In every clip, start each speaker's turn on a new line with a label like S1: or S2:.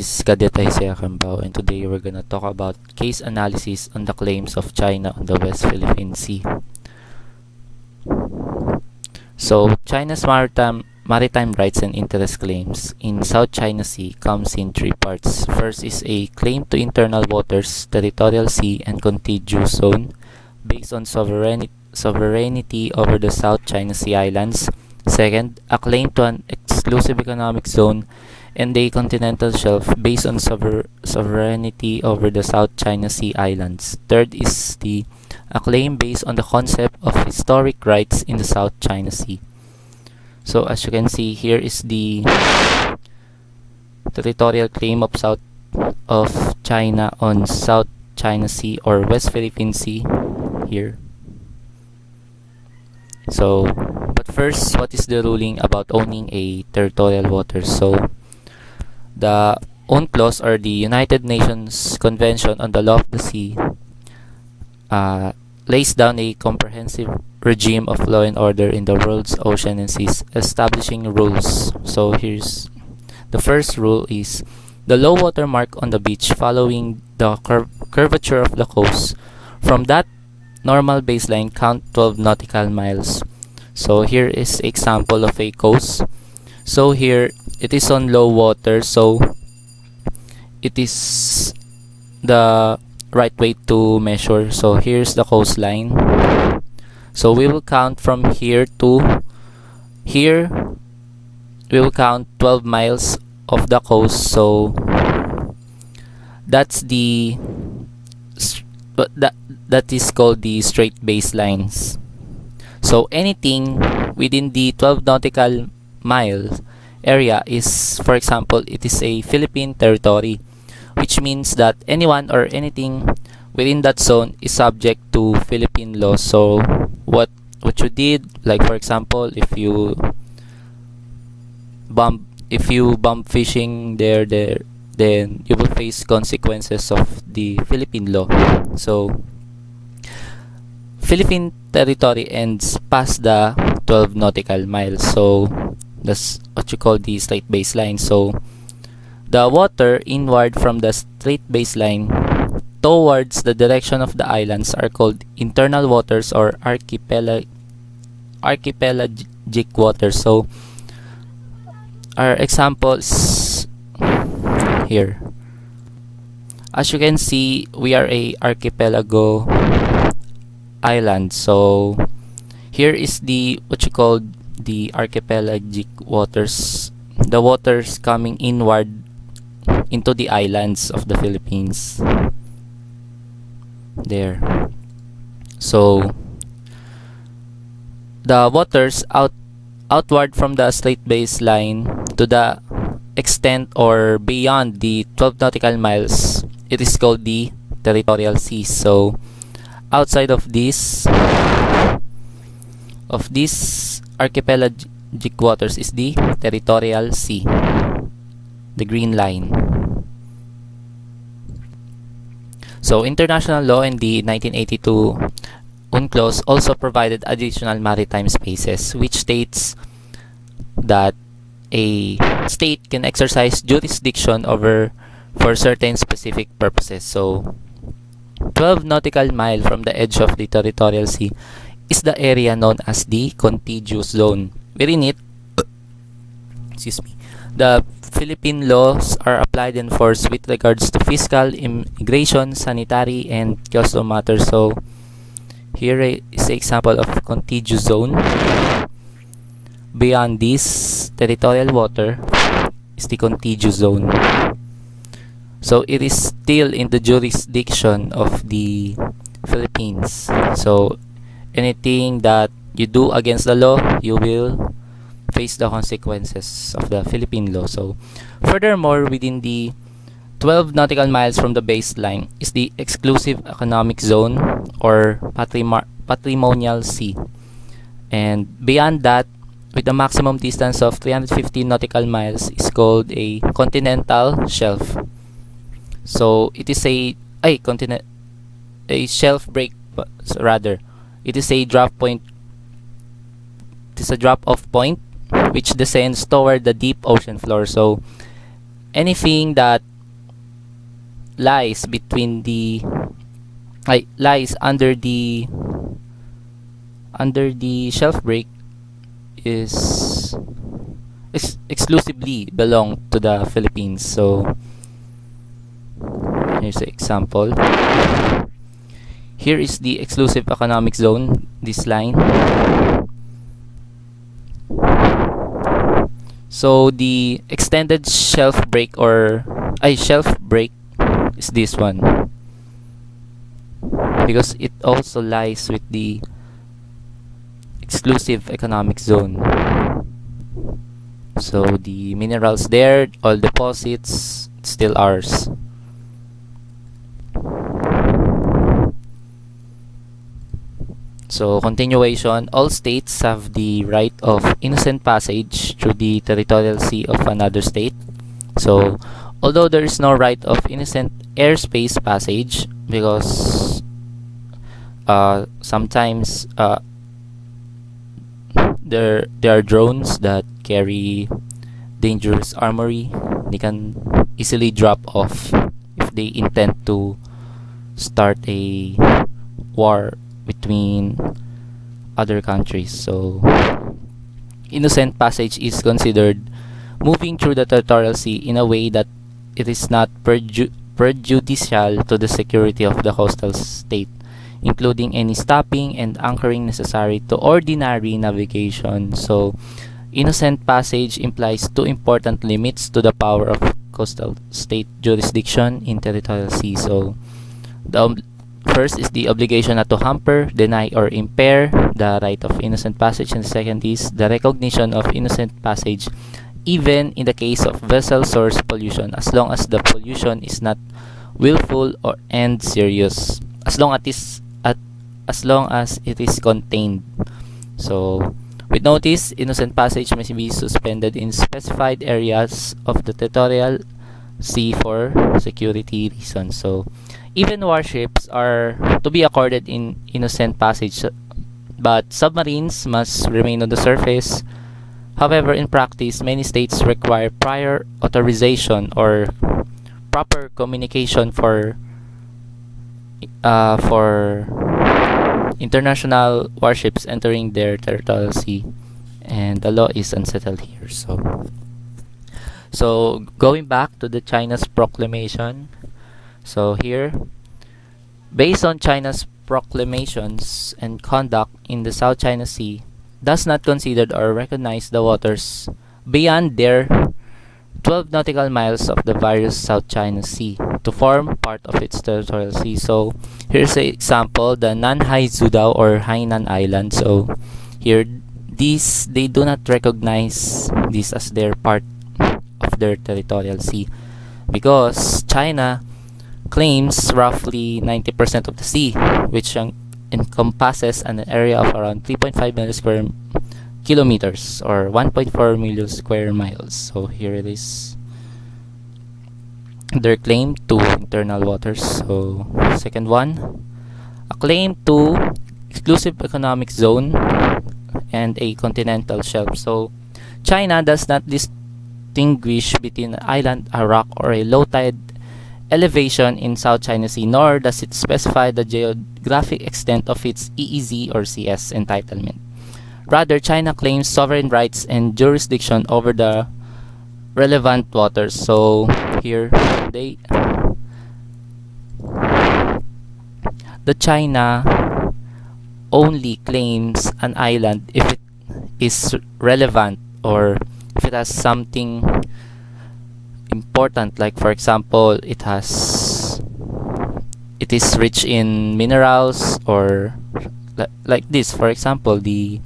S1: This is Kadetay Kambao, and today we're gonna talk about case analysis on the claims of China on the West Philippine Sea. So, China's maritime rights and interest claims in South China Sea comes in three parts. First is a claim to internal waters, territorial sea, and contiguous zone based on sovereignty over the South China Sea islands. Second, a claim to an exclusive economic zone and a continental shelf based on sovereignty over the South China Sea islands. Third is a claim based on the concept of historic rights in the South China Sea. So as you can see, here is the territorial claim of China on South China Sea or West Philippine Sea here. So, but first, what is the ruling about owning a territorial water? So, the UNCLOS, or the United Nations Convention on the Law of the Sea, lays down a comprehensive regime of law and order in the world's ocean and seas, establishing rules. So here's the first rule is the low water mark on the beach following the curvature of the coast. From that normal baseline, count 12 nautical miles. So here is example of a coast. So here it is on low water, so it is the right way to measure. So here's the coastline. So we will count from here to here. We will count 12 miles of the coast. So that's that is called the straight baselines. So anything within the 12 nautical miles area is, for example, it is a Philippine territory, which means that anyone or anything within that zone is subject to Philippine law. So what you did, like for example, if you bump fishing there, then you will face consequences of the Philippine law. So Philippine territory ends past the 12 nautical miles. So that's what you call the straight baseline. So the water inward from the straight baseline towards the direction of the islands are called internal waters or archipelagic waters. So our examples here. As you can see, we are a archipelago island. So here is the what you call the archipelagic waters, the waters coming inward into the islands of the Philippines there. So the waters outward from the straight baseline to the extent or beyond the 12 nautical miles, it is called the territorial seas. So outside of this archipelagic waters is the territorial sea, the green line. So international law in the 1982 UNCLOS also provided additional maritime spaces, which states that a state can exercise jurisdiction over for certain specific purposes. So 12 nautical mile from the edge of the territorial sea is the area known as the contiguous zone. Within it, the Philippine laws are applied and enforced with regards to fiscal, immigration, sanitary, and custom matters. So here is an example of contiguous zone. Beyond this territorial water is the contiguous zone. So it is still in the jurisdiction of the Philippines. So anything that you do against the law, you will face the consequences of the Philippine law. So furthermore, within the 12 nautical miles from the baseline is the exclusive economic zone or patrimonial sea. And beyond that, with a maximum distance of 350 nautical miles, is called a continental shelf. So it is a shelf break, rather. It is a drop point. It is a drop-off point which descends toward the deep ocean floor. So anything that lies between the lies under the shelf break is exclusively belong to the Philippines. So here's an example. Here is the exclusive economic zone, this line. So the extended shelf break shelf break is this one, because it also lies with the exclusive economic zone. So the minerals there, all deposits, still ours. So continuation, all states have the right of innocent passage through the territorial sea of another state. So although there is no right of innocent airspace passage, because sometimes there are drones that carry dangerous armory. They can easily drop off if they intend to start a war between other countries. So innocent passage is considered moving through the territorial sea in a way that it is not prejudicial to the security of the coastal state, including any stopping and anchoring necessary to ordinary navigation. So innocent passage implies two important limits to the power of coastal state jurisdiction in territorial sea. So the first is the obligation not to hamper, deny, or impair the right of innocent passage, and the second is the recognition of innocent passage even in the case of vessel source pollution, as long as the pollution is not willful and serious, as long as it is contained. So with notice, innocent passage may be suspended in specified areas of the territorial sea for security reasons. So even warships are to be accorded in innocent passage, but submarines must remain on the surface. However, in practice, many states require prior authorization or proper communication for international warships entering their territorial sea, and the law is unsettled here. So going back to the China's proclamation. So here, based on China's proclamations and conduct in the South China Sea, does not consider or recognize the waters beyond their 12 nautical miles of the various South China Sea to form part of its territorial sea. So here's an example, the Nanhai Zhudao or Hainan Island. So here, they do not recognize this as their part of their territorial sea, because China claims roughly 90% of the sea, which encompasses an area of around 3.5 million square kilometers or 1.4 million square miles. So here it is, their claim to internal waters. So second one, a claim to exclusive economic zone and a continental shelf. So China does not distinguish between an island, a rock, or a low tide elevation in South China Sea, nor does it specify the geographic extent of its EEZ or CS entitlement. Rather, China claims sovereign rights and jurisdiction over the relevant waters. So here, the China only claims an island if it is relevant or if it has something important, like for example it is rich in minerals, or like this, for example the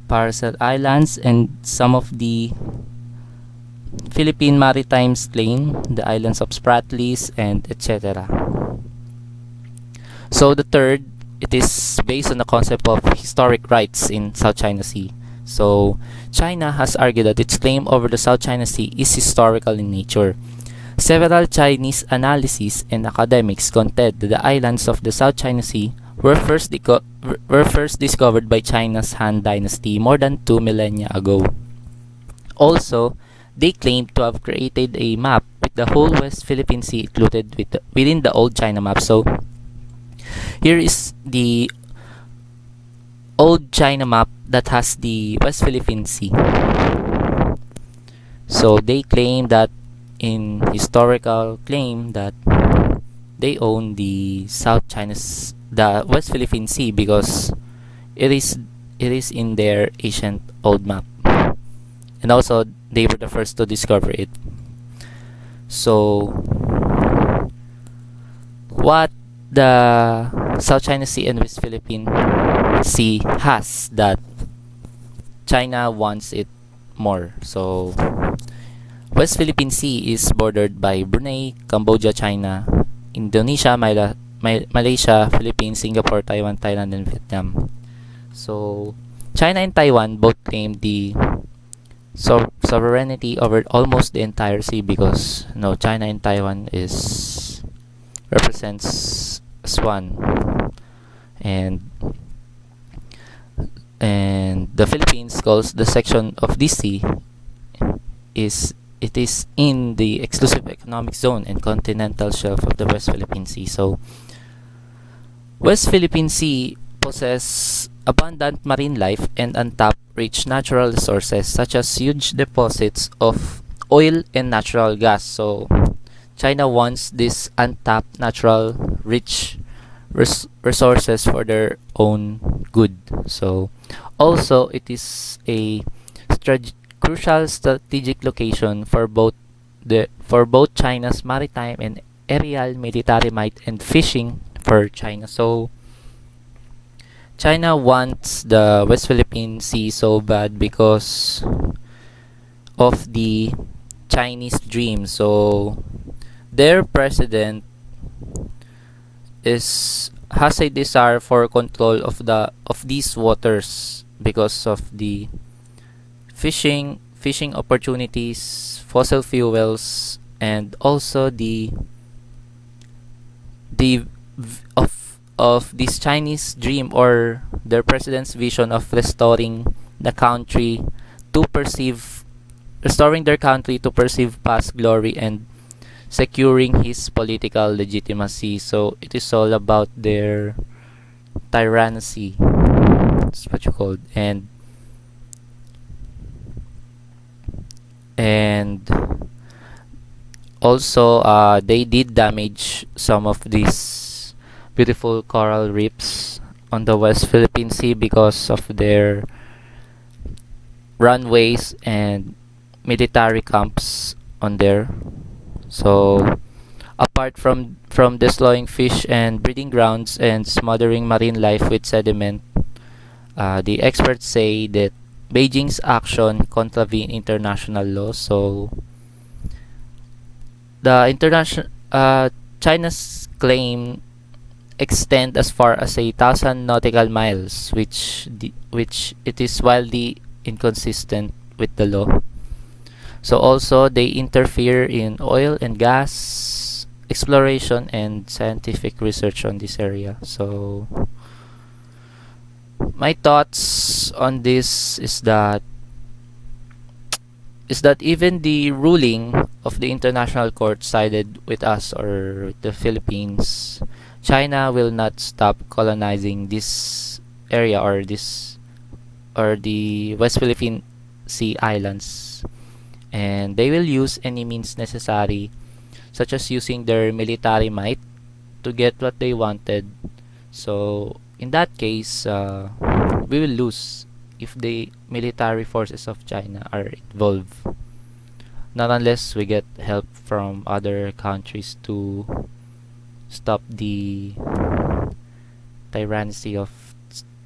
S1: Paracel Islands and some of the Philippine Maritimes claim the islands of Spratlys and etc. So the third, it is based on the concept of historic rights in South China Sea. So China has argued that its claim over the South China Sea is historical in nature. Several Chinese analyses and academics contend that the islands of the South China Sea were first discovered by China's Han Dynasty more than 2 millennia ago. Also, they claim to have created a map with the whole West Philippine Sea included within the old China map. So here is the old China map that has the West Philippine Sea. So they claim that in historical claim that they own the the West Philippine Sea because it is in their ancient old map, and also they were the first to discover it. So what the South China Sea and West Philippine Sea has that China wants it more. So West Philippine Sea is bordered by Brunei, Cambodia, China, Indonesia, Malaysia, Philippines, Singapore, Taiwan, Thailand, and Vietnam. So China and Taiwan both claim the sovereignty over almost the entire sea because China and Taiwan is represents as one, and the Philippines calls the section of this sea is in the exclusive economic zone and continental shelf of the West Philippine Sea. So West Philippine Sea possess abundant marine life and untapped rich natural resources such as huge deposits of oil and natural gas. So China wants this untapped natural rich resources for their own good. So also it is a crucial strategic location for both China's maritime and aerial military might and fishing for China. So China wants the West Philippine Sea so bad because of the Chinese dream. So their president has a desire for control of these waters because of the fishing opportunities, fossil fuels, and also the of this Chinese dream or their president's vision of restoring their country to perceive past glory and securing his political legitimacy. So it is all about their tyranny. That's what you call it. And also they did damage some of these beautiful coral reefs on the West Philippine Sea because of their runways and military camps on there. So apart from destroying fish and breeding grounds and smothering marine life with sediment, the experts say that Beijing's action contravene international law. So the China's claim extend as far as 1,000 nautical miles, which it is wildly inconsistent with the law. So also they interfere in oil and gas exploration and scientific research on this area. So my thoughts on this is that even the ruling of the international court sided with us or with the Philippines, China will not stop colonizing this area or the West Philippine Sea islands, and they will use any means necessary, such as using their military might to get what they wanted. So in that case, we will lose if the military forces of China are involved, not unless we get help from other countries to stop the tyranny of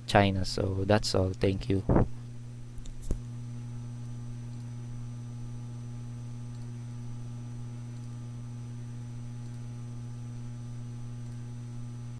S1: China. So that's all. Thank you.